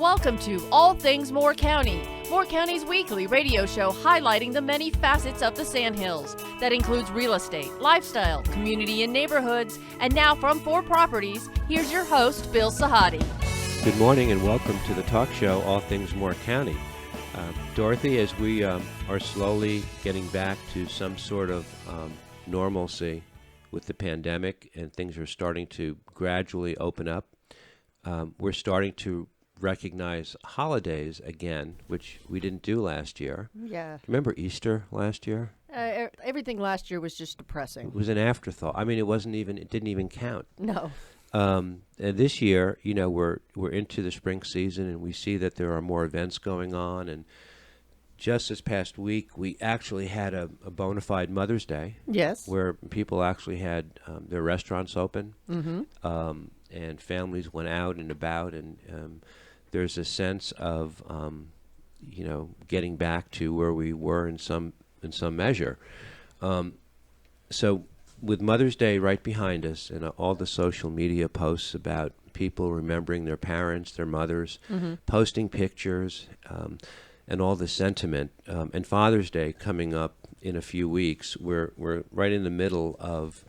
Welcome to All Things Moore County, Moore County's weekly radio show highlighting the many facets of the Sandhills. That includes real estate, lifestyle, community and neighborhoods. And now from 4 Properties, here's your host, Bill Sahadi. Good morning and welcome to the talk show, All Things Moore County. Dorothy, as we are slowly getting back to some sort of normalcy with the pandemic and things are starting to gradually open up, we're starting to recognize holidays again, which we didn't do last year. Yeah. Remember Easter last year? Everything last year was just depressing. It was an afterthought. I mean, it didn't even count. No. And this year, you know, we're into the spring season and we see that there are more events going on. And just this past week, we actually had a bona fide Mother's Day. Yes. Where people actually had their restaurants open. Mm-hmm. And families went out and about, and there's a sense of, getting back to where we were in some measure. So with Mother's Day right behind us, and all the social media posts about people remembering their parents, their mothers, Mm-hmm. posting pictures, and all the sentiment, and Father's Day coming up in a few weeks, we're right in the middle of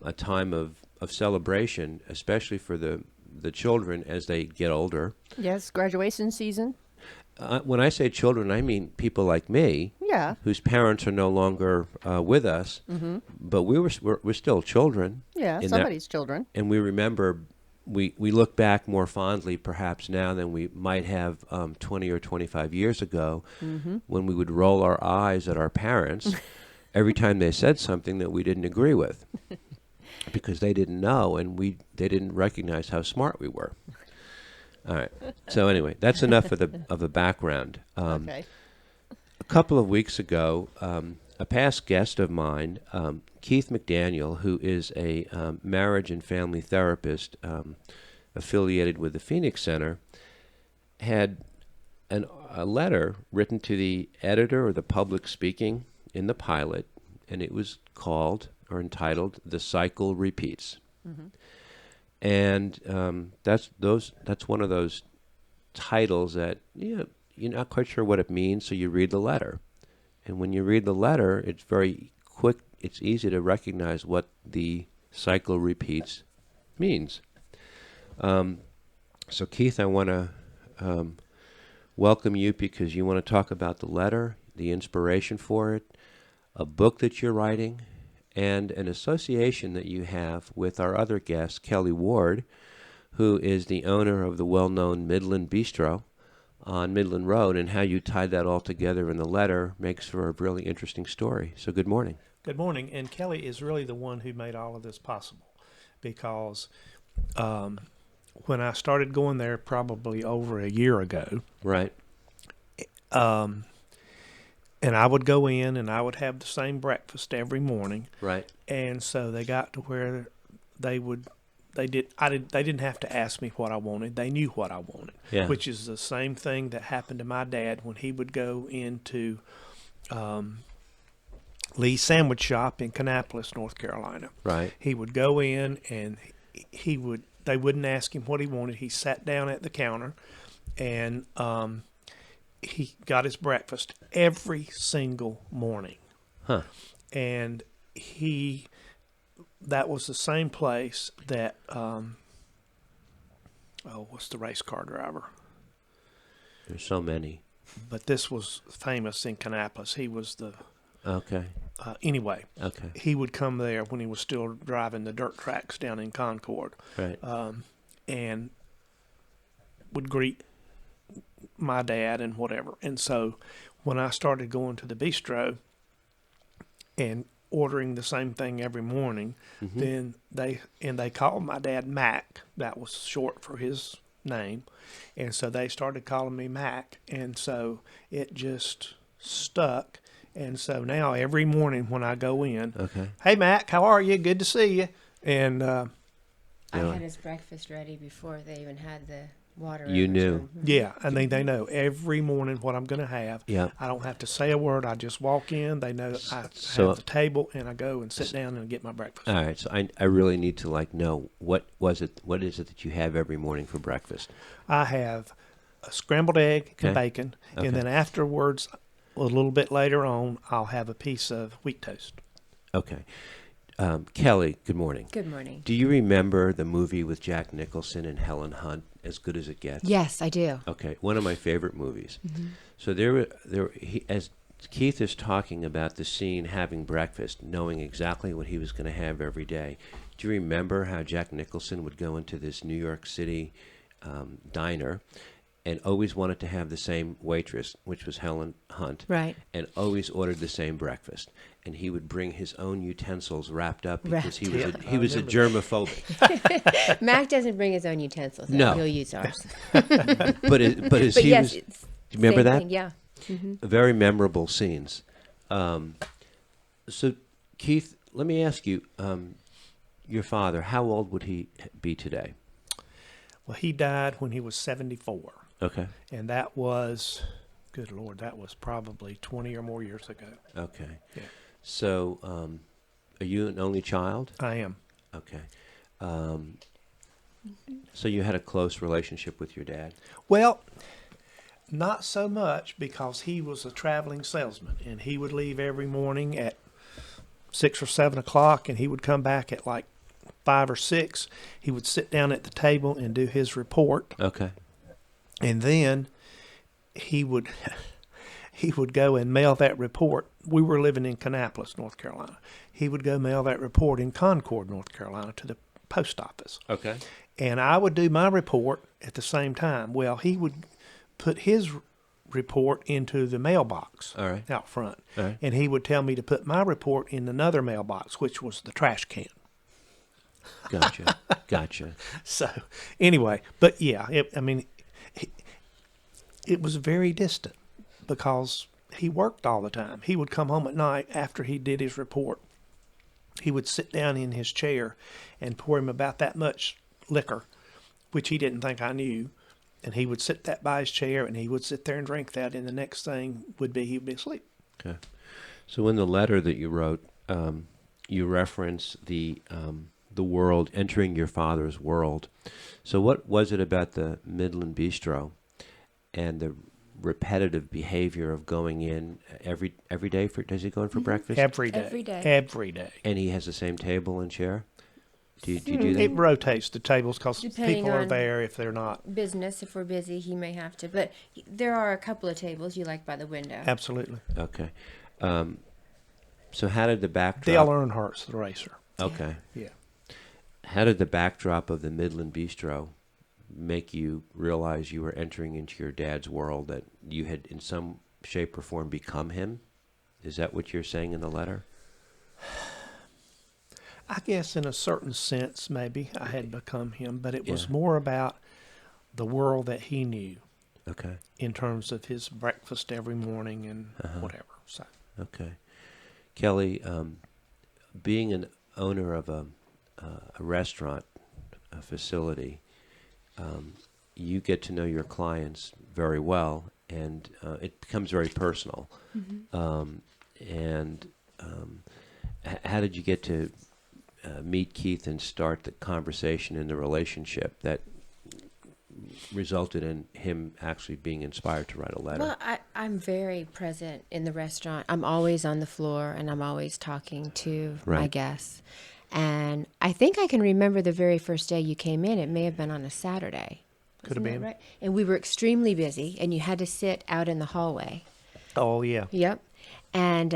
a time of celebration, especially for the children as they get older. Yes, graduation season. When I say children, I mean people like me, Yeah. whose parents are no longer with us, Mm-hmm. but we're still children. Yeah, somebody's children. And we remember, we look back more fondly perhaps now than we might have 20 or 25 years ago, Mm-hmm. when we would roll our eyes at our parents every time they said something that we didn't agree with. Because they didn't know, and they didn't recognize how smart we were. All right. So anyway, that's enough of a background. Okay. A couple of weeks ago, a past guest of mine, Keith McDaniel, who is a marriage and family therapist affiliated with the Phoenix Center, had a letter written to the editor of the public speaking in the pilot, and it was called or entitled "The Cycle Repeats," Mm-hmm. and that's one of those titles that you're not quite sure what it means, so you read the letter, and when you read the letter, it's very quick. It's easy to recognize what the cycle repeats means. So Keith, I want to welcome you because you want to talk about the letter, the inspiration for it, a book that you're writing, and an association that you have with our other guest, Kelly Ward, who is the owner of the well-known Midland Bistro on Midland Road, and how you tied that all together in the letter makes for a really interesting story. So good morning. Good morning. And Kelly is really the one who made all of this possible, because when I started going there probably over a year ago, Right. and I would go in and I would have the same breakfast every morning. Right. And so they got to where they didn't have to ask me what I wanted. They knew what I wanted, Yeah. which is the same thing that happened to my dad when he would go into Lee's Sandwich Shop in Kannapolis, North Carolina. Right. He would go in and they wouldn't ask him what he wanted. He sat down at the counter and he got his breakfast every single morning. Huh. And that was the same place that, what's the race car driver? There's so many. But this was famous in Kannapolis. He was Okay. anyway, Okay. he would come there when he was still driving the dirt tracks down in Concord. Right. And would greet my dad and whatever. And so when I started going to the bistro and ordering the same thing every morning, Mm-hmm. then they called my dad Mac. That was short for his name. And so they started calling me Mac. And so it just stuck. And so now every morning when I go in, Okay. hey Mac, how are you? Good to see you. And I Really? had his breakfast ready before they even had the water. You over knew. to him. yeah, I think they know every morning what I'm going to have. Yeah. I don't have to say a word. I just walk in. They know I So- have the table, and I go and sit down and get my breakfast. All right. So I really need to know what is it that you have every morning for breakfast? I have a scrambled egg and Okay. bacon, Okay. and then afterwards, a little bit later on, I'll have a piece of wheat toast. Okay. Kelly, good morning. Good morning. Do you remember the movie with Jack Nicholson and Helen Hunt, As Good as It Gets? Yes, I do. Okay, one of my favorite movies. Mm-hmm. So as Keith is talking about the scene having breakfast, knowing exactly what he was going to have every day. Do you remember how Jack Nicholson would go into this New York City diner and always wanted to have the same waitress, which was Helen Hunt, Right. and always ordered the same breakfast? And he would bring his own utensils wrapped up because he was Wrapped. he was a germophobic. Mac doesn't bring his own utensils. No. He'll use ours. but as But he yes, was, it's do you remember same that? thing, yeah. Very memorable scenes. So, Keith, let me ask you, your father, how old would he be today? Well, he died when he was 74, Okay. and that was, good Lord, that was probably 20 or more years ago. Okay. Yeah. So, are you an only child? I am. Okay. So you had a close relationship with your dad? Well, not so much, because he was a traveling salesman, and he would leave every morning at 6 or 7 o'clock, and he would come back at like 5 or 6. He would sit down at the table and do his report, Okay. and then he would go and mail that report. We were living in Kannapolis, North Carolina. He would go mail that report in Concord, North Carolina, to the post office. Okay. And I would do my report at the same time. Well, he would put his report into the mailbox All right. out front. All right. And he would tell me to put my report in another mailbox, which was the trash can. Gotcha. Gotcha. So, anyway, but yeah, it was very distant because he worked all the time. He would come home at night after he did his report. He would sit down in his chair and pour him about that much liquor, which he didn't think I knew. And he would sit that by his chair, and he would sit there and drink that, and the next thing would be he'd be asleep. Okay. So in the letter that you wrote, you reference the world, entering your father's world. So what was it about the Midland Bistro and the repetitive behavior of going in every day for? Does he go in for breakfast? Every day. Every day. Every day. And he has the same table and chair. Do you do that? It rotates the tables because Depending people are on- there if they're not. Business, if we're busy, he may have to. But there are a couple of tables you like by the window. Absolutely. Okay. So how did the backdrop? Dale Earnhardt's the racer. Okay. Yeah. How did the backdrop of the Midland Bistro make you realize you were entering into your dad's world, that you had in some shape or form become him? Is that what you're saying in the letter? I guess in a certain sense, maybe I had become him, but it was Yeah. more about the world that he knew Okay. in terms of his breakfast every morning and whatever. So Okay. Kelly, being an owner of a restaurant, a facility, you get to know your clients very well, and it becomes very personal. How did you get to meet Keith and start the conversation and the relationship that resulted in him actually being inspired to write a letter? Well, I'm very present in the restaurant. I'm always on the floor, and I'm always talking to my Right. guests. And I think I can remember the very first day you came in. It may have been on a Saturday. Could have Isn't that been. right? And we were extremely busy, and you had to sit out in the hallway. Oh yeah. Yep. And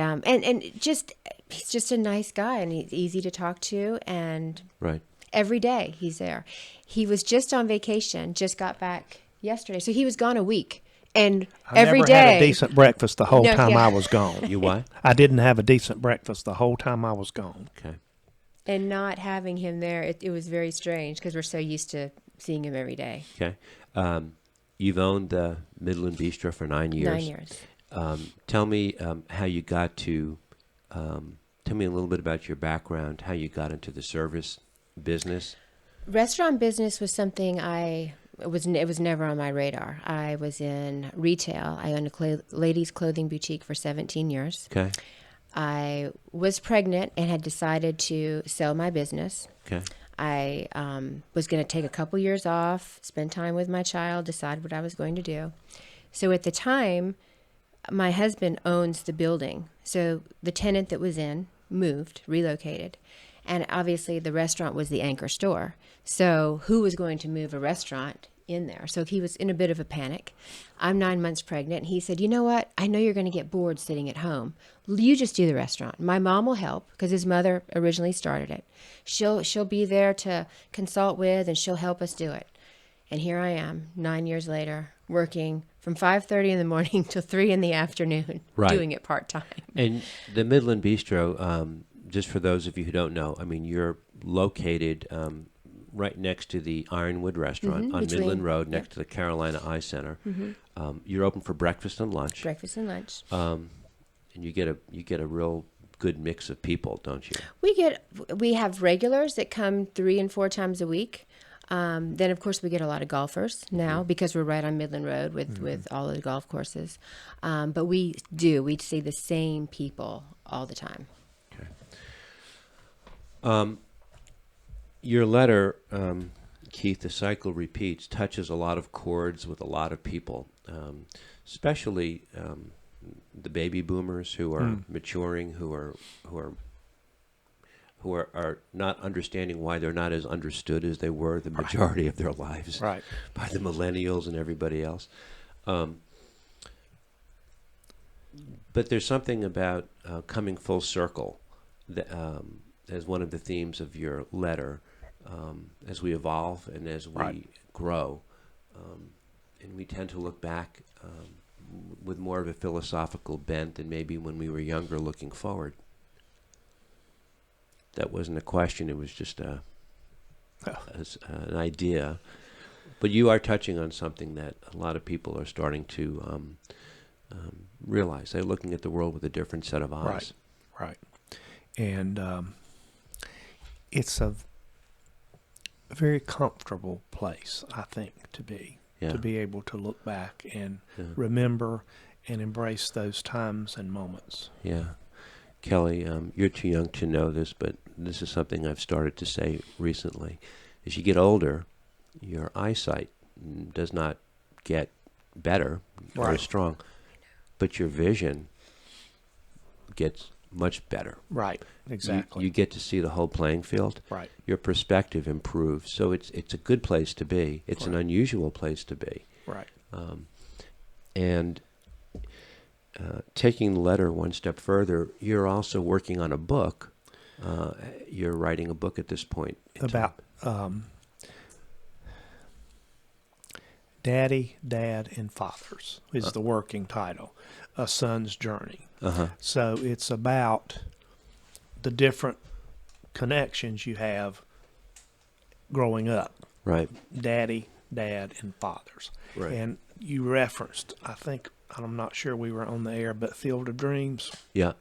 just he's just a nice guy, and he's easy to talk to, and Right. every day he's there. He was just on vacation, just got back yesterday, so he was gone a week, and I every never day had a decent breakfast the whole No, time yeah. I was gone. You what? I didn't have a decent breakfast the whole time I was gone. Okay. and not having him there, it was very strange because we're so used to seeing him every day. Okay. You've owned the Midland Bistro for 9 years. 9 years. Tell me how you got to. Tell me a little bit about your background, how you got into the service business. Restaurant business was something it was never on my radar. I was in retail. I owned a ladies' clothing boutique for 17 years. Okay. I was pregnant and had decided to sell my business. Okay. I was going to take a couple years off, spend time with my child, decide what I was going to do. So at the time, my husband owns the building. So the tenant that was in moved, relocated. And obviously the restaurant was the anchor store. So who was going to move a restaurant in there? So he was in a bit of a panic. I'm 9 months pregnant. And he said, you know what? I know you're going to get bored sitting at home. You just do the restaurant. My mom will help because his mother originally started it. She'll be there to consult with, and she'll help us do it. And here I am, 9 years later, working from 5:30 in the morning till 3 in the afternoon, Right. doing it part-time. And the Midland Bistro, just for those of you who don't know, I mean, you're located right next to the Ironwood Restaurant on between- Midland Road, yep. next to the Carolina Eye Center. You're open for breakfast and lunch, Breakfast and lunch. and you get a real good mix of people, don't you? We have regulars that come 3 and 4 times a week. Then of course we get a lot of golfers now because we're right on Midland Road with all of the golf courses. But we see the same people all the time. Your letter, Keith, the cycle repeats, touches a lot of chords with a lot of people, especially the baby boomers who are maturing, who are not understanding why they're not as understood as they were the majority of their lives Right. by the millennials and everybody else. But there's something about coming full circle that, as one of the themes of your letter, as we evolve and as we Right. grow. And we tend to look back with more of a philosophical bent than maybe when we were younger looking forward. That wasn't a question, it was just an idea. But you are touching on something that a lot of people are starting to realize. They're looking at the world with a different set of eyes. Right. And it's a very comfortable place, I think, to be. Yeah. To be able to look back and Yeah. remember and embrace those times and moments. Yeah. Kelly, you're too young to know this, but this is something I've started to say recently. As you get older, your eyesight does not get better or Right. strong, but your vision gets much better. Right. Exactly. You get to see the whole playing field. Right. Your perspective improves. So it's a good place to be. It's an Right. unusual place to be. Right. And taking the letter one step further, you're also working on a book. You're writing a book at this point. About Daddy, Dad, and Fathers is the working title. A Son's Journey. Uh-huh. So it's about the different connections you have growing up. Right. Daddy, Dad, and Fathers. Right. And you referenced, I think, I'm not sure we were on the air, but Field of Dreams. Yeah.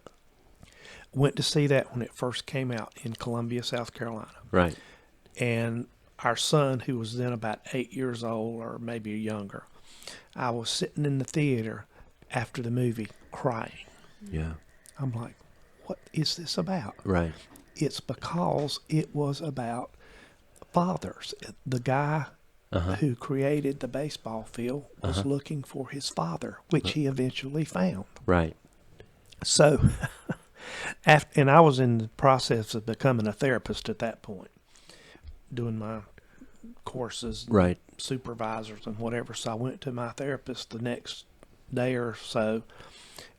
Went to see that when it first came out in Columbia, South Carolina. Right. And our son, who was then about 8 years old or maybe younger, I was sitting in the theater after the movie crying. Yeah. I'm like, what is this about? Right. It's because it was about fathers. The guy who created the baseball field was looking for his father, which he eventually found. Right. So, and I was in the process of becoming a therapist at that point, doing my courses, Right. supervisors and whatever. So I went to my therapist the next day or so,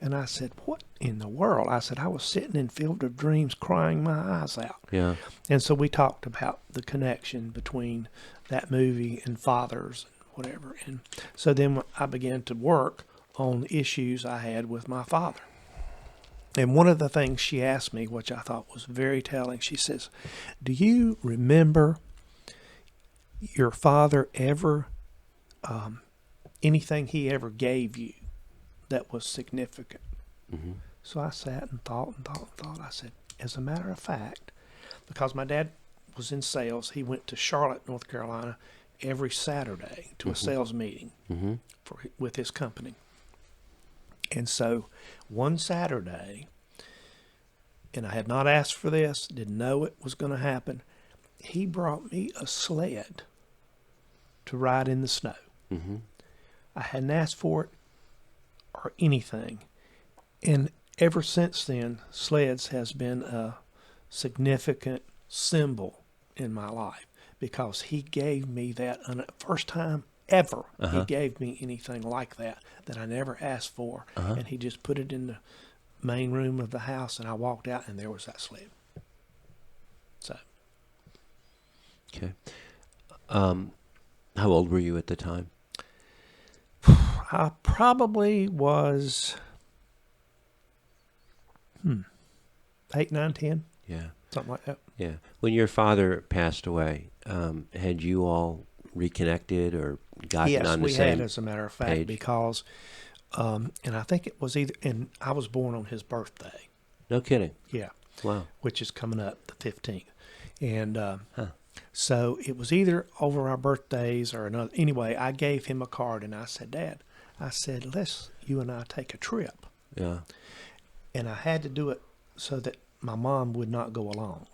and I said, what in the world? I said, I was sitting in Field of Dreams crying my eyes out. Yeah. And so we talked about the connection between that movie and fathers and whatever. And so then I began to work on issues I had with my father. And one of the things she asked me, which I thought was very telling, she says, do you remember your father ever, anything he ever gave you that was significant? Mm-hmm. So I sat and thought. I said, as a matter of fact, because my dad was in sales, he went to Charlotte, North Carolina, every Saturday to a sales meeting with his company. And so one Saturday, and I had not asked for this, didn't know it was going to happen, he brought me a sled to ride in the snow. Mm-hmm. I hadn't asked for it or anything. And ever since then, sleds has been a significant symbol in my life because he gave me that first time ever he gave me anything like that I never asked for. And he just put it in the main room of the house, and I walked out and there was that sled. So. Okay. How old were you at the time? I probably was 8, 9, 10. Yeah. Something like that. Yeah. When your father passed away, had you all reconnected or gotten on the Yes, we same had, as a matter of fact, page? because, and I think it was and I was born on his birthday. No kidding. Yeah. Wow. Which is coming up the 15th. And so it was either over our birthdays or another. Anyway, I gave him a card and I said, Dad, let's you and I take a trip. Yeah. And I had to do it so that my mom would not go along.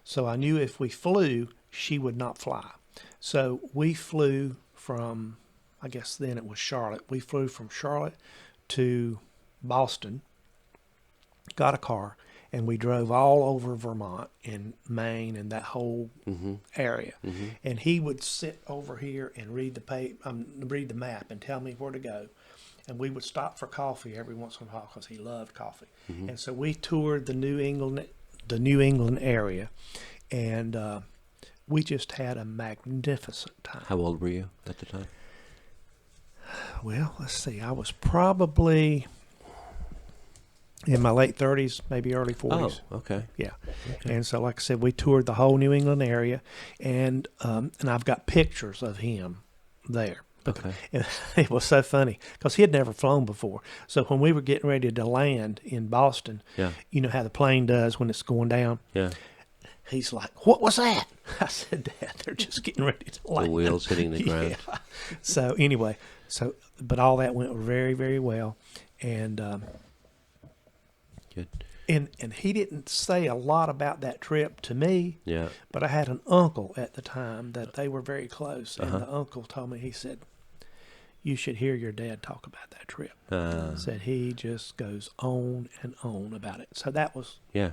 So I knew if we flew, she would not fly. So we flew from, I guess then it was Charlotte. We flew from Charlotte to Boston, got a car, and we drove all over Vermont and Maine and that whole area. Mm-hmm. And he would sit over here and read the map and tell me where to go. And we would stop for coffee every once in a while because he loved coffee. Mm-hmm. And so we toured the New England area, and we just had a magnificent time. How old were you at the time? Well, let's see. I was probably in my late 30s, maybe early 40s. Oh, okay. Yeah. Okay. And so, like I said, we toured the whole New England area, and I've got pictures of him there. Okay. And it was so funny because he had never flown before. So when we were getting ready to land in Boston, you know how the plane does when it's going down? Yeah. He's like, "What was that?" I said, "Dad, they're just getting ready to land." The wheels hitting the ground. Yeah. So anyway, but all that went very, very well. And good. And he didn't say a lot about that trip to me. Yeah. But I had an uncle at the time that they were very close. And the uncle told me, he said, "You should hear your dad talk about that trip." Said he just goes on and on about it. So that was... Yeah.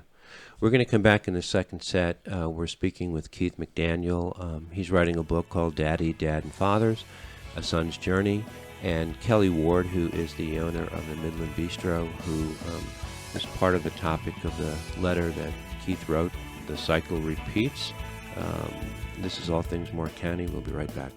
We're going to come back in the second set. We're speaking with Keith McDaniel. He's writing a book called Daddy, Dad, and Fathers, A Son's Journey. And Kelly Ward, who is the owner of the Midland Bistro, who is part of the topic of the letter that Keith wrote, The Cycle Repeats. This is All Things Moore County. We'll be right back.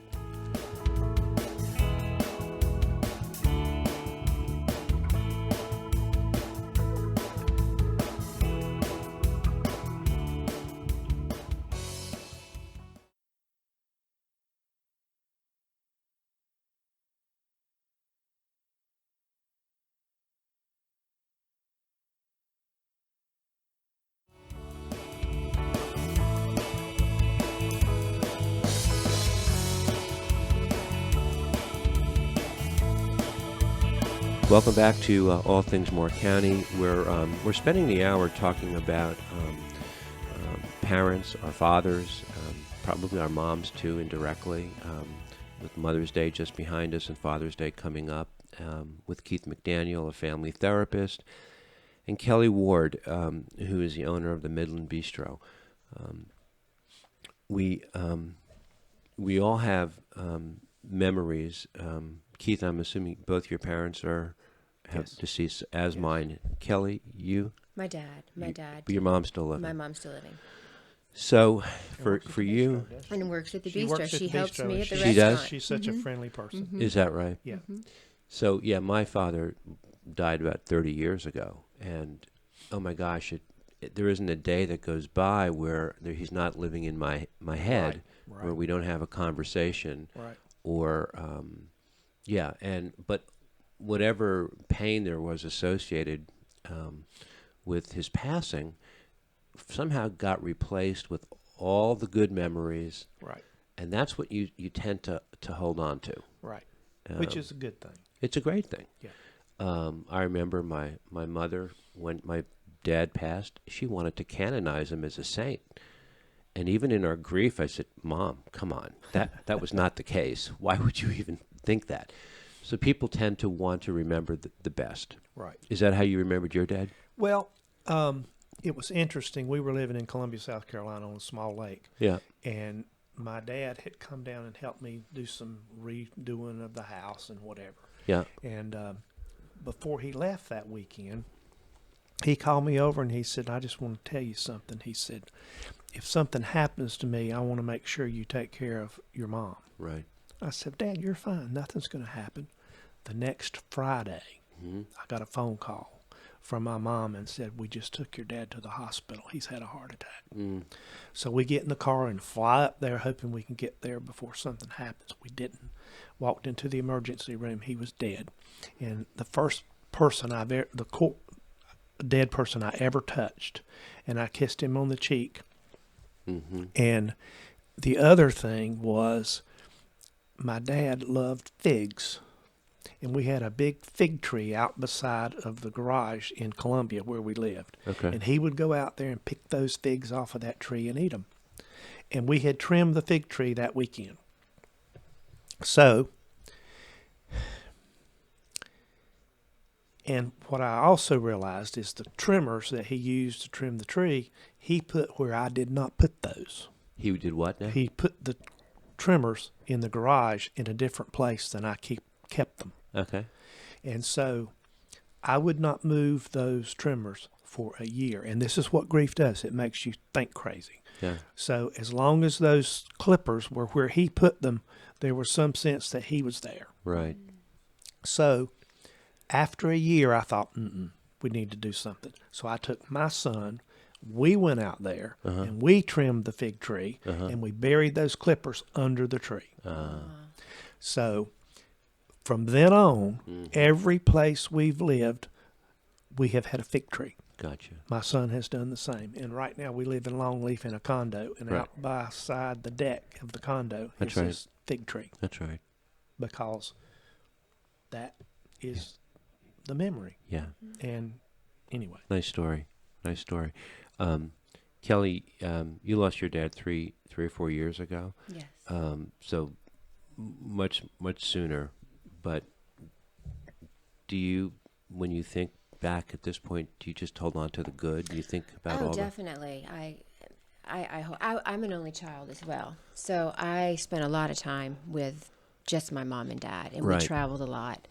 Welcome back to All Things Moore County. We're spending the hour talking about parents, our fathers, probably our moms too, indirectly, with Mother's Day just behind us and Father's Day coming up, with Keith McDaniel, a family therapist, and Kelly Ward, who is the owner of the Midland Bistro. We all have memories. Keith, I'm assuming both your parents have Yes. deceased, as Yes. mine. Kelly, you? My dad. But your mom's still living. My mom's still living. So, works at for the you, bistro, doesn't And works at the She bistro. works at She the helps bistro, me and at the She restaurant. does? She's such a friendly person. is that right? Yeah. So, yeah, my father died about 30 years ago, and oh my gosh, there isn't a day that goes by where he's not living in my head, Right. where we don't have a conversation, Right. or but whatever pain there was associated with his passing somehow got replaced with all the good memories, Right. and that's what you tend to hold on to. Right. Which is a good thing. It's a great thing. Yeah. I remember my mother, when my dad passed, she wanted to canonize him as a saint. And even in our grief, I said, Mom, come on. That was not the case. Why would you even think that? So people tend to want to remember the best. Right. Is that how you remembered your dad? Well, it was interesting. We were living in Columbia, South Carolina on a small lake. Yeah. And my dad had come down and helped me do some redoing of the house and whatever. Yeah. And before he left that weekend, he called me over and he said, I just want to tell you something. He said, if something happens to me, I want to make sure you take care of your mom. Right. I said, Dad, you're fine. Nothing's going to happen. The next Friday, I got a phone call from my mom and said, we just took your dad to the hospital. He's had a heart attack. So we get in the car and fly up there hoping we can get there before something happens. We didn't. Walked into the emergency room. He was dead. And the first person dead person I ever touched, and I kissed him on the cheek. And the other thing was my dad loved figs, and we had a big fig tree out beside of the garage in Columbia where we lived. Okay. And he would go out there and pick those figs off of that tree and eat them. And we had trimmed the fig tree that weekend. So, and what I also realized is the trimmers that he used to trim the tree, he put where I did not put those. He did what now? He put the trimmers in the garage in a different place than I kept them. Okay. And so I would not move those trimmers for a year. And this is what grief does. It makes you think crazy. Yeah. So as long as those clippers were where he put them, there was some sense that he was there. Right. So after a year, I thought, we need to do something. So I took my son. We went out there and we trimmed the fig tree and we buried those clippers under the tree. So from then on, every place we've lived, we have had a fig tree. Gotcha. My son has done the same. And right now we live in Longleaf in a condo, and Right. out beside the deck of the condo That's is right. this fig tree, That's right. because that is the memory. Yeah. And anyway. Nice story. Nice story. Kelly, you lost your dad three or 4 years ago. Yes. So much sooner. But do you, when you think back at this point, do you just hold on to the good? Do you think about all Definitely. I'm an only child as well, so I spent a lot of time with just my mom and dad, and Right. we traveled a lot.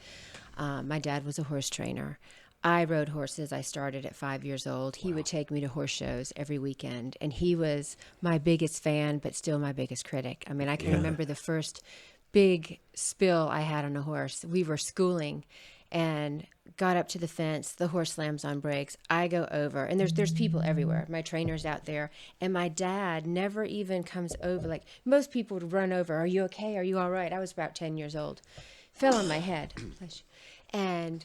My dad was a horse trainer. I rode horses. I started at 5 years old. He would take me to horse shows every weekend, and he was my biggest fan, but still my biggest critic. I mean, I can remember the first big spill I had on a horse. We were schooling and got up to the fence. The horse slams on brakes. I go over, and there's people everywhere. My trainer's out there, and my dad never even comes over. Like most people would run over. Are you okay? Are you all right? I was about 10 years old. Fell on my head. And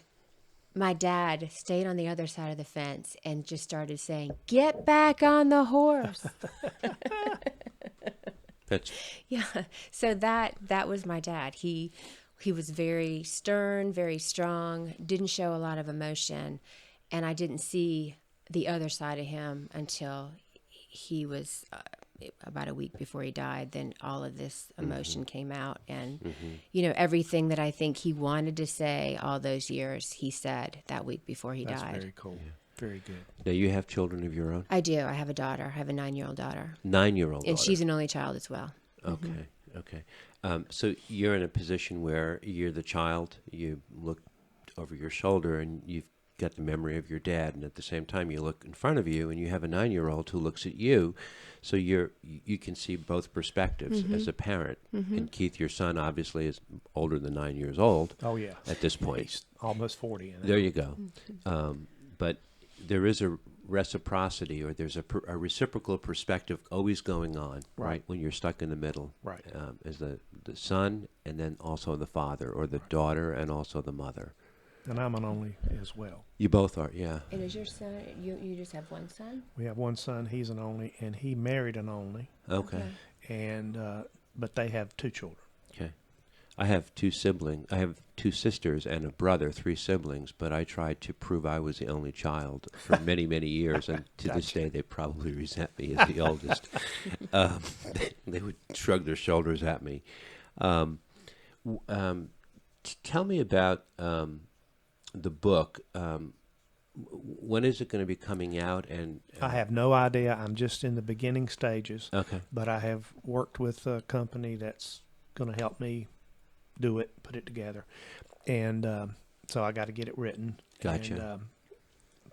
my dad stayed on the other side of the fence and just started saying, "Get back on the horse." That's Yeah. So that was my dad. He was very stern, very strong, didn't show a lot of emotion, and I didn't see the other side of him until he was about a week before he died. Then all of this emotion came out, and everything that I think he wanted to say all those years, he said that week before he That's died. very cool. Very good. now you have children of your own? I do. I have a daughter. I have a 9-year-old daughter, 9-year-old and daughter. she's an only child as well. Okay. Okay. So you're in a position where you're the child. You look over your shoulder and you've got the memory of your dad, and at the same time you look in front of you and you have a 9-year-old who looks at you. So you can see both perspectives as a parent. And Keith, your son, obviously is older than 9 years old. Oh, yeah. At this point. He's almost 40. There you go. But there is a reciprocity, or there's a reciprocal perspective always going on, right? When you're stuck in the middle, Right. As the son, and then also the father, or the daughter, and also the mother. And I'm an only as well. You both are, yeah. And is your son? You just have one son? We have one son. He's an only, and he married an only. Okay. And but they have 2 children. Okay. I have two siblings. I have two sisters and a brother, three siblings, but I tried to prove I was the only child for many, many years, and to this day they probably resent me as the oldest. They would shrug their shoulders at me. Tell me about the book. When is it going to be coming out? And I have no idea. I'm just in the beginning stages. Okay. But I have worked with a company that's going to help me do it, put it together, and so I got to get it written. Gotcha. And,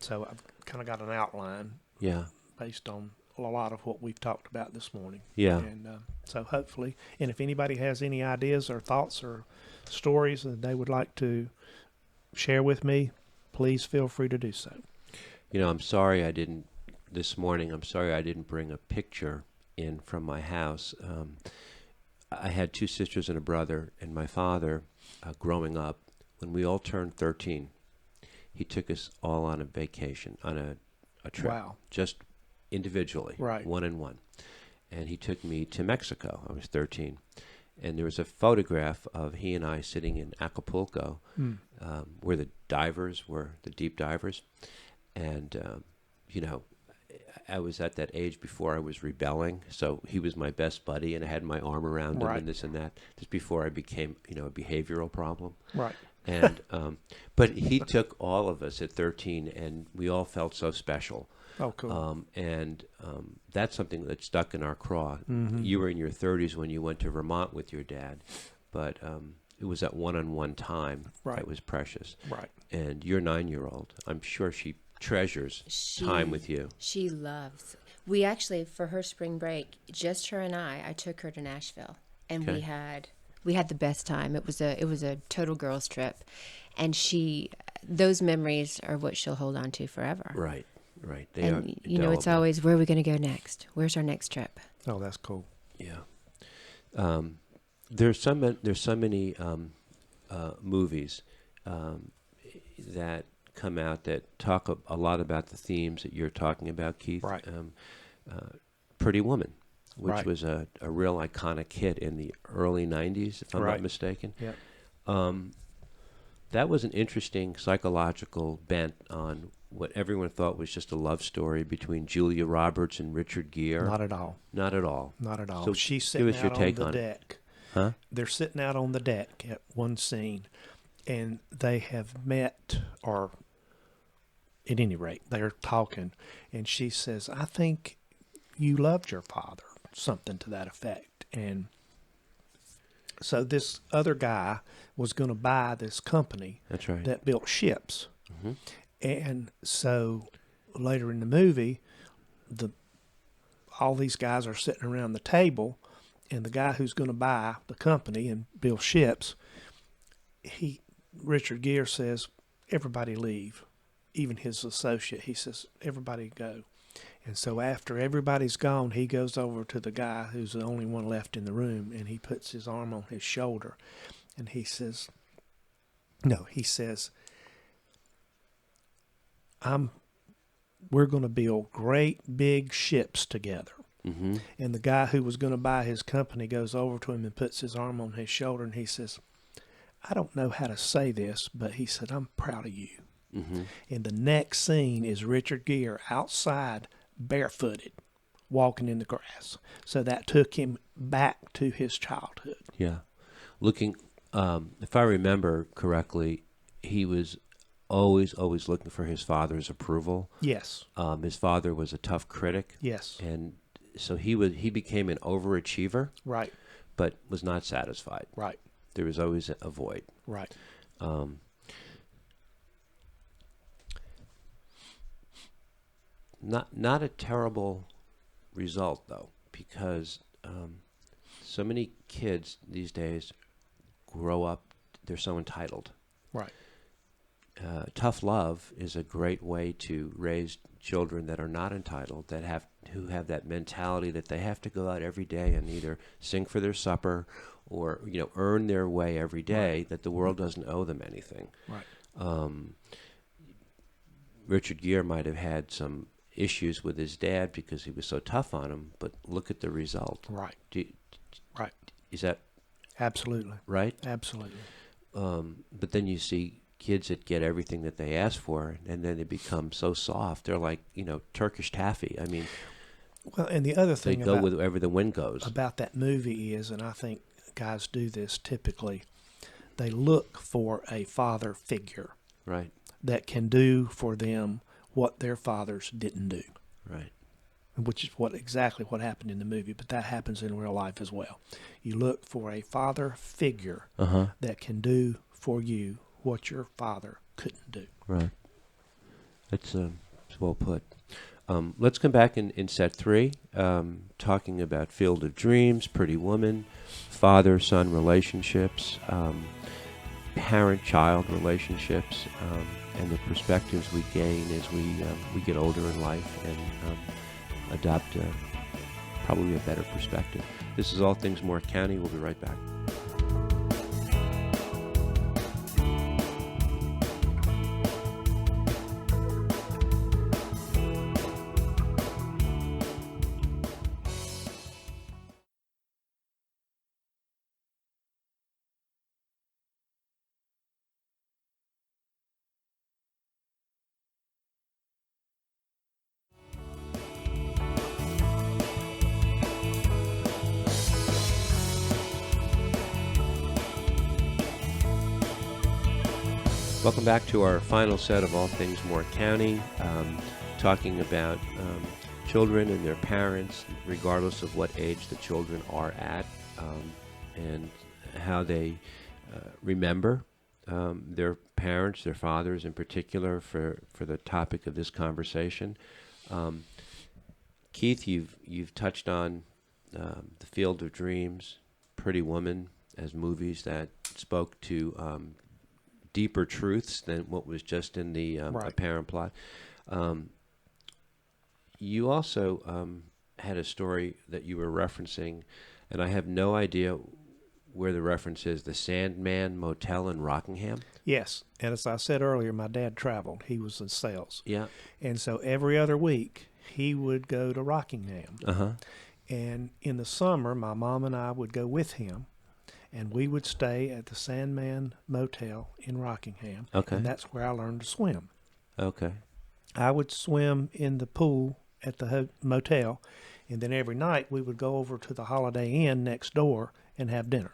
so I've kind of got an outline. Yeah. Based on a lot of what we've talked about this morning. Yeah. And so hopefully, and if anybody has any ideas or thoughts or stories that they would like to share with me, please feel free to do so. You know, I'm sorry I didn't bring a picture in from my house. I had two sisters and a brother, and my father, growing up, when we all turned 13, he took us all on a vacation, on a trip. Wow. Just individually, Right. one and one. And he took me to Mexico. I was 13. And there was a photograph of he and I sitting in Acapulco, where the divers were, the deep divers. And, you know, I was at that age before I was rebelling, so he was my best buddy, and I had my arm around him Right. and this and that, just before I became, you know, a behavioral problem. Right. And but he took all of us at 13, and we all felt so special. Oh, cool. And that's something that stuck in our craw. Mm-hmm. You were in your 30s when you went to Vermont with your dad, but it was that one-on-one time Right. that was precious. Right. And your 9-year-old, I'm sure she treasures time with you. She loves. We actually, for her spring break, just her and I took her to Nashville, and Okay. we had the best time. It was a total girls trip, and those memories are what she'll hold on to forever. Right. Right. They And are you know, it's indelible. always, where are we going to go next? Where's our next trip? Oh, that's cool. Yeah. There's so many movies that come out that talk a lot about the themes that you're talking about, Keith. Right. Pretty Woman, which Right. was a real iconic hit in the early 90s, if I'm Right. not mistaken. Yep. That was an interesting psychological bent on what everyone thought was just a love story between Julia Roberts and Richard Gere. Not at all. Not at all. Not at all. So She's give sitting us your out on take the on it. deck. Huh? They're sitting out on the deck at one scene, and they have met, or at any rate, they're talking, and she says, "I think you loved your father," something to that effect. And so this other guy was going to buy this company That's right. that built ships. Mm-hmm. And so later in the movie, all these guys are sitting around the table, and the guy who's going to buy the company and build ships, Richard Gere says, "Everybody leave," even his associate. He says, "Everybody go." And so after everybody's gone, he goes over to the guy who's the only one left in the room, and he puts his arm on his shoulder, and he says, we're going to build great big ships together. Mm-hmm. And the guy who was going to buy his company goes over to him and puts his arm on his shoulder, and he says, "I don't know how to say this, but," he said, "I'm proud of you." Mm-hmm. And the next scene is Richard Gere outside, barefooted, walking in the grass. So that took him back to his childhood. Yeah. Looking, if I remember correctly, he was always looking for his father's approval. Yes. His father was a tough critic. Yes. And so he became an overachiever, Right. but was not satisfied. Right. There was always a void. Right. Not a terrible result, though, because so many kids these days grow up, they're so entitled. Right. Tough love is a great way to raise children that are not entitled, who have that mentality that they have to go out every day and either sing for their supper or earn their way every day, that the world doesn't owe them anything. Right. Richard Gere might have had some issues with his dad because he was so tough on him, but look at the result. Right. Do, Right. Is that Absolutely. right? Absolutely. But then you see kids that get everything that they ask for, and then they become so soft. They're like, Turkish taffy. I mean, Well, and the other they thing go with wherever the wind goes. about that movie is, and I think guys do this typically, they look for a father figure Right, that can do for them what their fathers didn't do, right. which is exactly what happened in the movie, but that happens in real life as well. You look for a father figure that can do for you what your father couldn't do. Right. It's well put. Let's come back in set 3, talking about Field of Dreams, Pretty Woman, father-son relationships, parent-child relationships, and the perspectives we gain as we get older in life and adopt probably a better perspective. This is All Things Moore County. We'll be right back. Welcome back to our final set of All Things Moore County, talking about children and their parents, regardless of what age the children are at, and how they remember their parents, their fathers in particular, for the topic of this conversation. Keith, you've touched on The Field of Dreams, Pretty Woman, as movies that spoke to deeper truths than what was just in the apparent plot. You also had a story that you were referencing, and I have no idea where the reference is, the Sandman Motel in Rockingham? Yes, and as I said earlier, my dad traveled. He was in sales. Yeah. And so every other week, he would go to Rockingham. Uh-huh. And in the summer, my mom and I would go with him, and we would stay at the Sandman Motel in Rockingham. Okay. And that's where I learned to swim. Okay. I would swim in the pool at the motel, and then every night we would go over to the Holiday Inn next door and have dinner.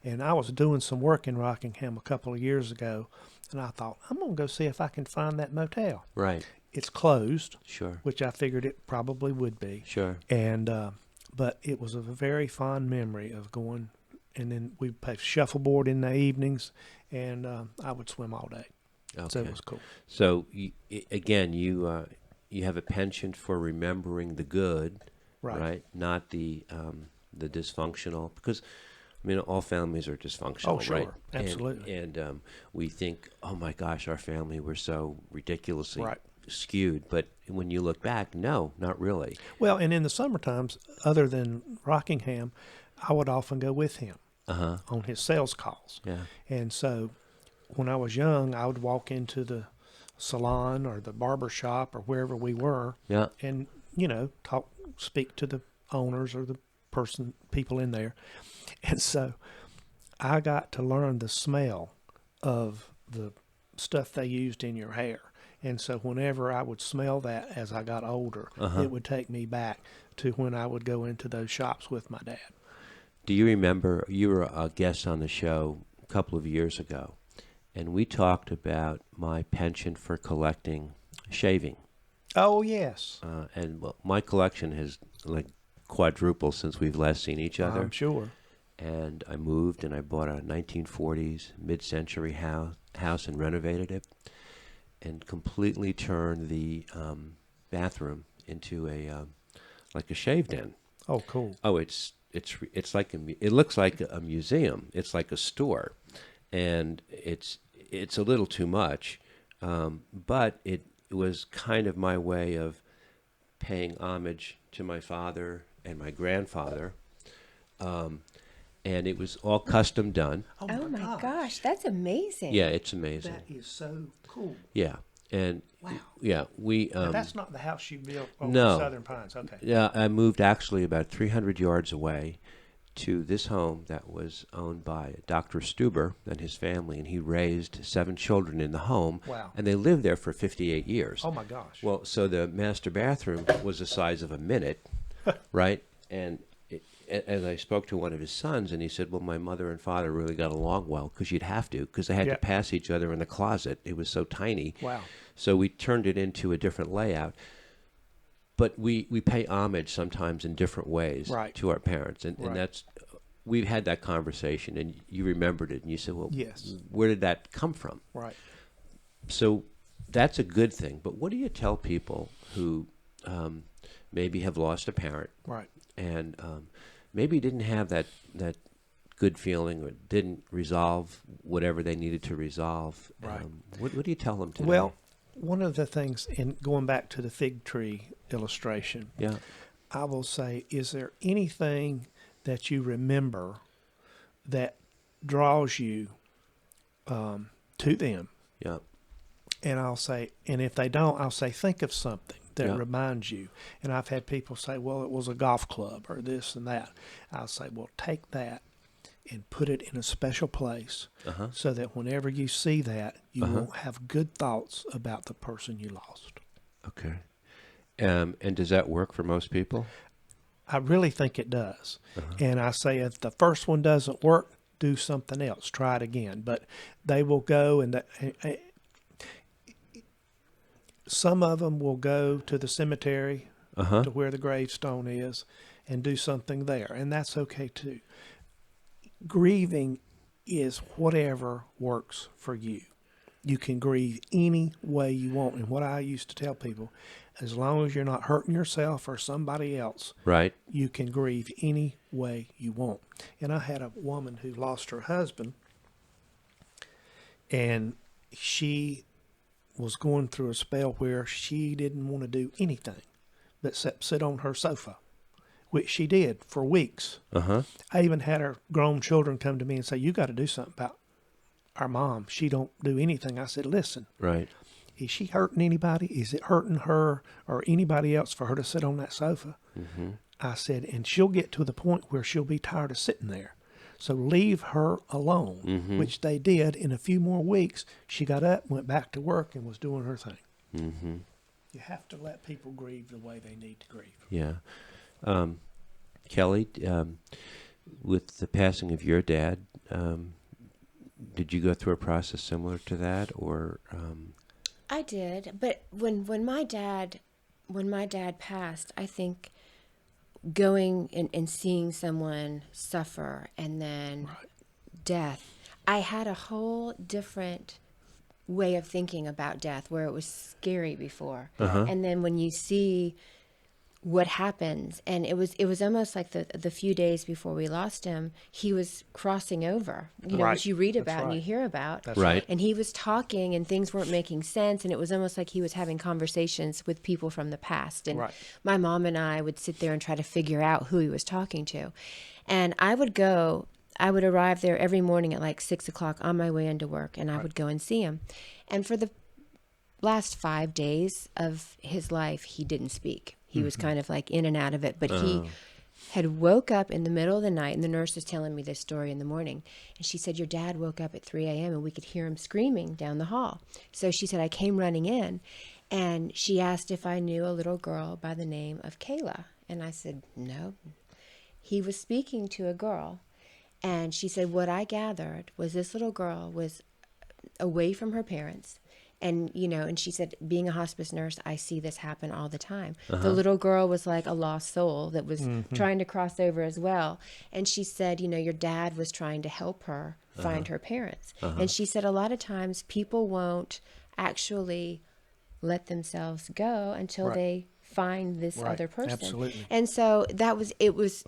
And I was doing some work in Rockingham a couple of years ago, and I thought, I'm going to go see if I can find that motel. Right. It's closed, Sure. which I figured it probably would be. Sure. And but it was a very fond memory of going, and then we'd play shuffleboard in the evenings, and I would swim all day. Okay. So it was cool. So again, you have a penchant for remembering the good, Right. Not the dysfunctional, because I mean all families are dysfunctional, Oh, sure. right? Absolutely. And we think, oh my gosh, our family were so ridiculously Right. skewed, but when you look back, no, not really. Well, and in the summer times, other than Rockingham, I would often go with him on his sales calls. Yeah. And so when I was young, I would walk into the salon or the barber shop or wherever we were Yeah. and, speak to the owners or the people in there. And so I got to learn the smell of the stuff they used in your hair. And so whenever I would smell that as I got older, it would take me back to when I would go into those shops with my dad. Do you remember, you were a guest on the show a couple of years ago, and we talked about my penchant for collecting shaving. Oh, yes. And well, my collection has like quadrupled since we've last seen each other. I'm sure. And I moved and I bought a 1940s mid-century house and renovated it, and completely turned the bathroom into like a shave den. Oh, cool. Oh, it's like it looks like a museum. It's like a store, and it's a little too much, but it was kind of my way of paying homage to my father and my grandfather, and it was all custom done. Oh my gosh, that's amazing. Yeah, it's amazing. That is so cool. Yeah, and Wow. yeah, we. Now, that's not the house you built over no. Southern Pines. Okay. Yeah, I moved actually about 300 yards away to this home that was owned by Dr. Stuber and his family, and he raised 7 children in the home. Wow. And they lived there for 58 years. Oh, my gosh. Well, so the master bathroom was the size of a minute, right? And as I spoke to one of his sons, and he said, well, my mother and father really got along well, because you'd have to, because they had to pass each other in the closet. It was so tiny. Wow. So we turned it into a different layout. But we pay homage sometimes in different ways to our parents. And that's, we've had that conversation, and you remembered it, and you said, well, yes, where did that come from? Right. So that's a good thing. But what do you tell people who maybe have lost a parent, right, and maybe didn't have that good feeling, or didn't resolve whatever they needed to resolve? Right. What do you tell them today? Well, one of the things, in going back to the fig tree illustration, I will say, is there anything that you remember that draws you to them? Yeah. And I'll say, and if they don't, I'll say, think of something that reminds you. And I've had people say, well, it was a golf club or this and that. I'll say, well, take that and put it in a special place so that whenever you see that, you won't have good thoughts about the person you lost. Okay. And does that work for most people? I really think it does. And I say, if the first one doesn't work, do something else. Try it again. But they will go, and some of them will go to the cemetery to where the gravestone is and do something there. And that's okay too. Grieving is whatever works for you. You can grieve any way you want. And what I used to tell people, as long as you're not hurting yourself or somebody else, you can grieve any way you want. And I had a woman who lost her husband, and she was going through a spell where she didn't want to do anything but sit on her sofa, which she did for weeks. I even had her grown children come to me and say, you got to do something about our mom. She don't do anything. I said, listen, is she hurting anybody? Is it hurting her or anybody else for her to sit on that sofa? I said, and she'll get to the point where she'll be tired of sitting there. So leave her alone, which they did. In a few more weeks, she got up, went back to work, and was doing her thing. You have to let people grieve the way they need to grieve. Yeah. Kelly, with the passing of your dad, did you go through a process similar to that, or? I did, but when my dad passed, I think going and seeing someone suffer and then death, I had a whole different way of thinking about death, where it was scary before, and then when you see what happens, and it was almost like the few days before we lost him, he was crossing over, which you read about and you hear about. And he was talking, and things weren't making sense, and it was almost like he was having conversations with people from the past. And my mom and I would sit there and try to figure out who he was talking to. And I would arrive there every morning at like 6 o'clock on my way into work, and I would go and see him. And for the last 5 days of his life, he didn't speak. He was kind of like in and out of it, but he had woke up in the middle of the night, and the nurse was telling me this story in the morning, and she said, your dad woke up at 3 a.m. and we could hear him screaming down the hall. So she said, I came running in, and she asked if I knew a little girl by the name of Kayla, and I said, no. He was speaking to a girl, and she said, what I gathered was this little girl was away from her parents. And, and she said, being a hospice nurse, I see this happen all the time. The little girl was like a lost soul that was trying to cross over as well. And she said, your dad was trying to help her find her parents. And she said, a lot of times people won't actually let themselves go until they find this other person. Absolutely. And so it was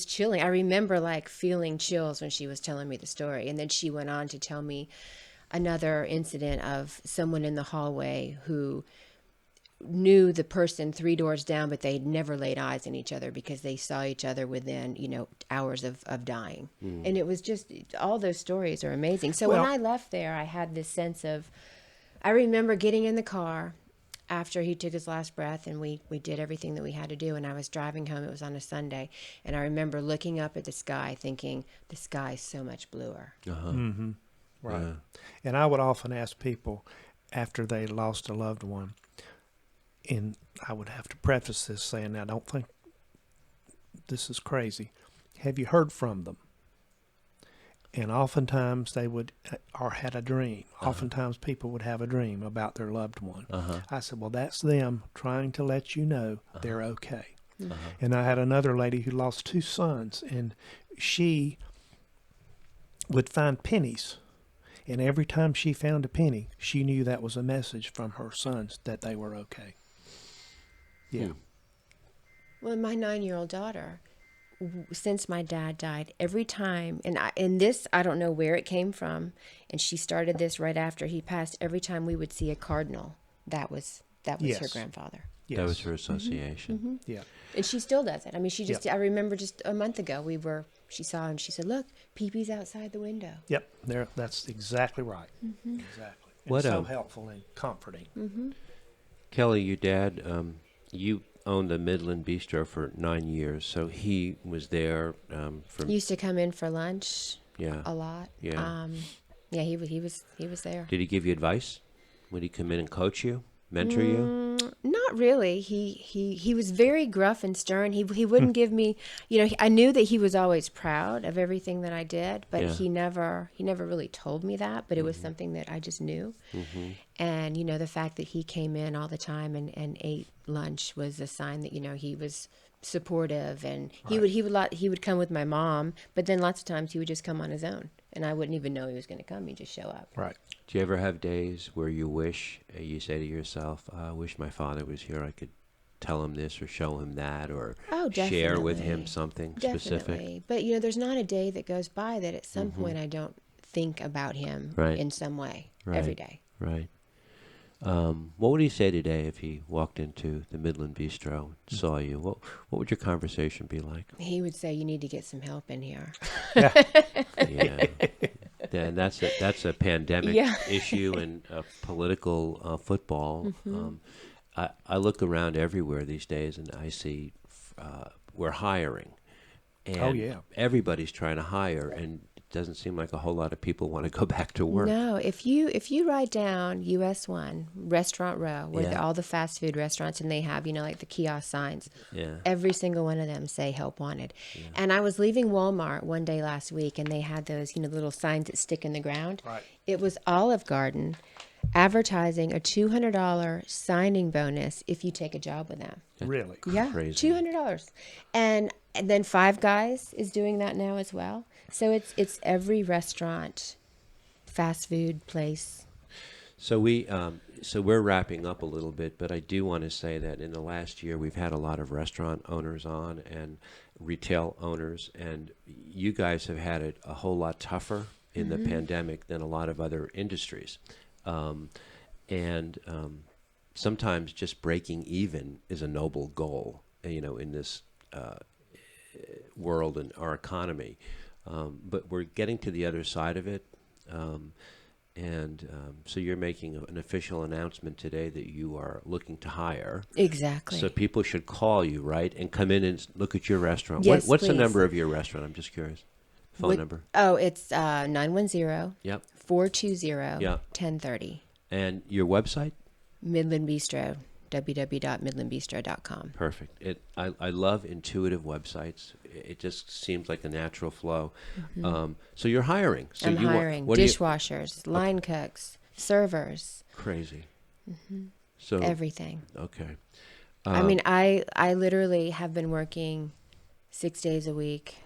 chilling. I remember like feeling chills when she was telling me the story. And then she went on to tell me another incident of someone in the hallway who knew the person 3 doors down, but they'd never laid eyes on each other because they saw each other within, hours of dying. And it was just, all those stories are amazing. So when I left there, I had this sense of, I remember getting in the car. after he took his last breath, and we did everything that we had to do, and I was driving home. It was on a Sunday, and I remember looking up at the sky thinking, the sky is so much bluer. Right. Yeah. And I would often ask people after they lost a loved one, and I would have to preface this saying, I don't think this is crazy. Have you heard from them? And oftentimes they would, or had a dream. Oftentimes people would have a dream about their loved one. I said, well, that's them trying to let you know they're okay. And I had another lady who lost 2 sons, and she would find pennies. And every time she found a penny, she knew that was a message from her sons that they were okay. Yeah. Well, my 9-year-old daughter, since my dad died, every time, and this, I don't know where it came from, and she started this right after he passed, every time we would see a cardinal, that was Yes. her grandfather. Yes. That was her association. Yeah. And she still does it. I mean, she just, I remember just a month ago, she saw him, she said, look, Pee-Pee's outside the window. Yep. There. That's exactly right. Exactly. And What, so helpful and comforting. Kelly, your dad, you owned the Midland Bistro for 9 years, so he was there from. He used to come in for lunch Yeah. a lot. Yeah. Yeah, he was there. Did he give you advice? Would he come in and coach you, mentor you? Not really. He was very gruff and stern. He wouldn't give me, I knew that he was always proud of everything that I did, but Yeah. he never really told me that, but it was something that I just knew. And, the fact that he came in all the time and ate lunch was a sign that, he was supportive, and he would come with my mom, but then lots of times he would just come on his own, and I wouldn't even know he was going to come. He'd just show up. Right. Do you ever have days where you wish, you say to yourself, I wish my father was here, I could tell him this or show him that, or share with him Definitely. something Definitely. specific? But, there's not a day that goes by that at some point I don't think about him Right. in some way Right. every day. Right. What would he say today if he walked into the Midland Bistro and saw you? What would your conversation be like? He would say, you need to get some help in here. Yeah. And that's a pandemic Yeah. issue and political football. I look around everywhere these days and I see we're hiring. And Oh, yeah. everybody's trying to hire, and it doesn't seem like a whole lot of people want to go back to work. No, if you write down US 1 Restaurant Row, where Yeah. all the fast food restaurants, and they have, like the kiosk signs, Yeah. every single one of them say help wanted. And I was leaving Walmart one day last week, and they had those, the little signs that stick in the ground. Right. It was Olive Garden advertising a $200 signing bonus if you take a job with them. Really. Yeah, Crazy. $200, and then Five Guys is doing that now as well. So it's every restaurant, fast food place. So we're wrapping up a little bit, but I do want to say that in the last year we've had a lot of restaurant owners on and retail owners, and you guys have had it a whole lot tougher in the pandemic than a lot of other industries. Sometimes just breaking even is a noble goal, in this world and our economy. But we're getting to the other side of it. So you're making an official announcement today that you are looking to hire. Exactly. So people should call you, right, and come in and look at your restaurant. Yes, What's the please. number of your restaurant? I'm just curious. Phone number. Oh, it's 910 Yep. 420 Yeah. 1030. And your website? Midland Bistro, www.midlandbistro.com. Perfect. I love intuitive websites. It just seems like a natural flow. So you're hiring. So I'm you hiring what do you- dishwashers, line cooks, servers, Crazy. So everything. okay. I mean, I literally have been working 6 days a week,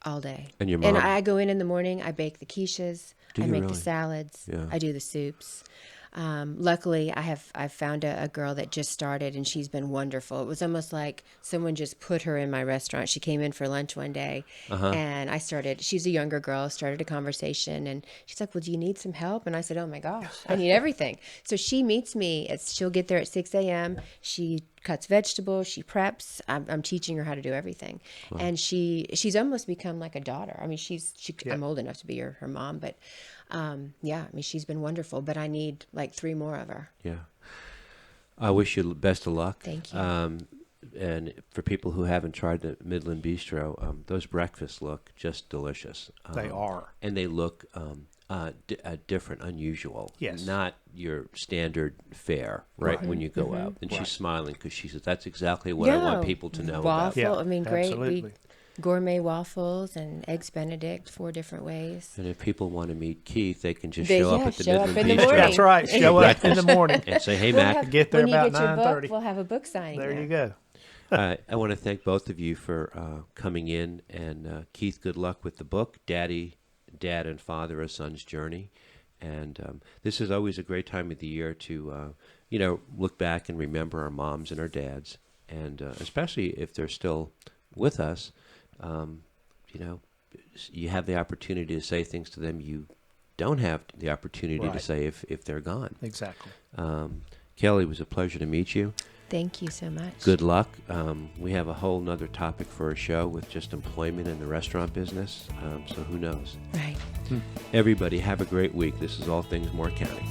all day. And your mom? And I go in the morning, I bake the quiches, Do I you make really? the salads, Yeah. I do the soups. Luckily, I've found a girl that just started, and she's been wonderful. It was almost like someone just put her in my restaurant. She came in for lunch one day, and she's a younger girl, started a conversation, and she's like, well, do you need some help? And I said, oh my gosh, I need everything. So she meets me, she'll get there at 6 a.m. She cuts vegetables, she preps. I'm teaching her how to do everything. Wow. And she's almost become like a daughter. I mean, I'm old enough to be her mom, but yeah, I mean, she's been wonderful, but I need like 3 more of her. Yeah. I wish you best of luck. Thank you. And for people who haven't tried the Midland Bistro, those breakfasts look just delicious. They are. And they look different, unusual. Yes. Not your standard fare, right, when you go out. And Right. she's smiling because she says, that's exactly what I want No. people to know Waffle, about. Yeah, I mean, great. absolutely. Gourmet waffles and eggs Benedict, 4 different ways. And if people want to meet Keith, they can just They- show up yeah, at the show up Midland in the Bistro. morning. That's right. Show up in the morning. And say, hey, We'll Matt. have- Get there when about you get your 9:30. book, we'll have a book signing. There there. you go. I want to thank both of you for coming in. And Keith, good luck with the book, Dad and Father, A Son's Journey. And this is always a great time of the year to, look back and remember our moms and our dads. And especially if they're still with us, you have the opportunity to say things to them you don't have the opportunity to Right. say if they're gone. Exactly. Kelly, it was a pleasure to meet you. Thank you so much. Good luck. We have a whole nother topic for a show with just employment in the restaurant business. So who knows? Right. Everybody have a great week. This is All Things Moore County.